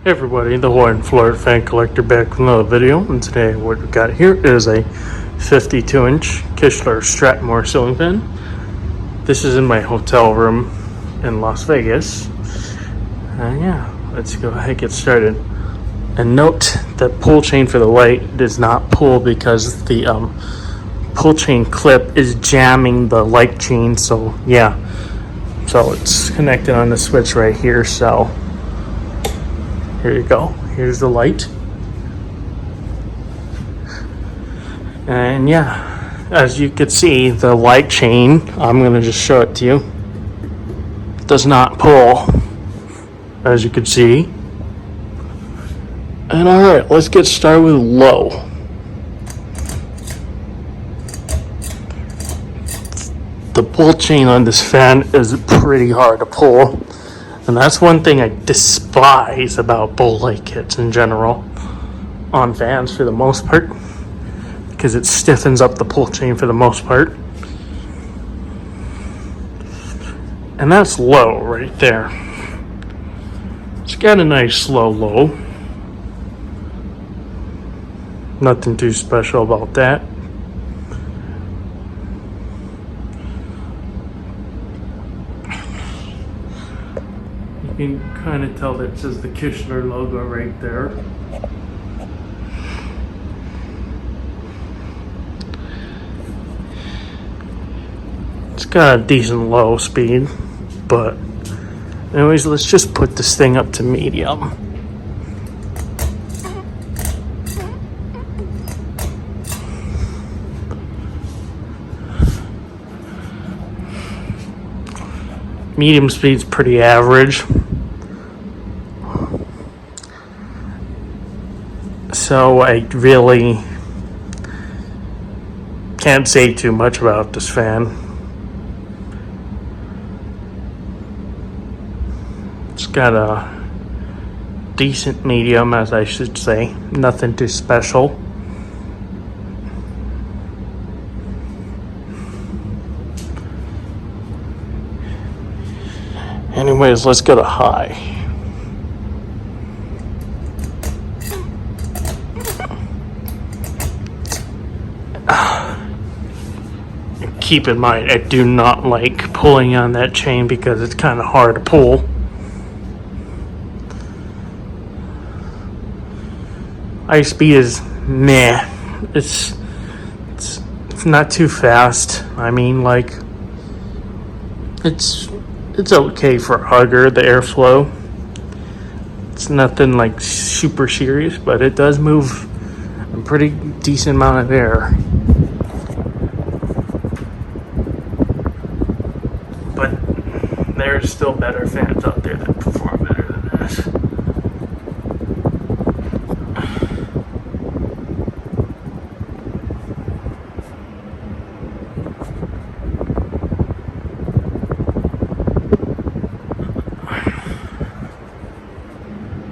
Hey everybody, the Hawaiian Florida fan collector back with another video, and today what we got here is a 52-inch Kichler Stratmoor ceiling fan. This is in my hotel room in Las Vegas. And yeah, let's go ahead and get started. And note that pull chain for the light does not pull because the pull chain clip is jamming the light chain, so yeah. So it's connected on the switch right here, so here you go. Here's the light. And yeah, as you can see, the light chain, I'm going to just show it to you, does not pull, as you can see. And alright, let's get started with low. The pull chain on this fan is pretty hard to pull. And that's one thing I despise about bull light kits in general on fans for the most part, because it stiffens up the pull chain for the most part. And that's low right there. It's got a nice low. Nothing too special about that. You can kind of tell that it says the Kichler logo right there. It's got a decent low speed, but anyways, let's just put this thing up to medium. Medium speed's pretty average. So I really can't say too much about this fan. It's got a decent medium, as I should say. Nothing too special. Anyways, let's go to high. Keep in mind, I do not like pulling on that chain because it's kind of hard to pull. High speed is meh. It's not too fast. I mean, like, it's okay for a hugger, the airflow. It's nothing like super serious, but it does move a pretty decent amount of air. But there's still better fans out there that perform better than this.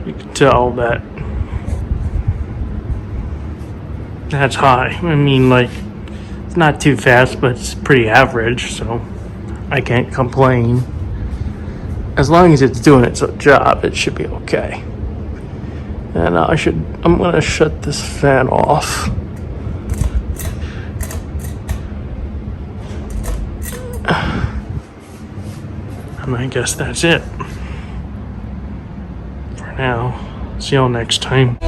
You can tell that that's high. I mean, like, it's not too fast, but it's pretty average, so I can't complain. As long as it's doing its job, it should be okay. And I'm gonna shut this fan off. And I guess that's it for now. See y'all next time.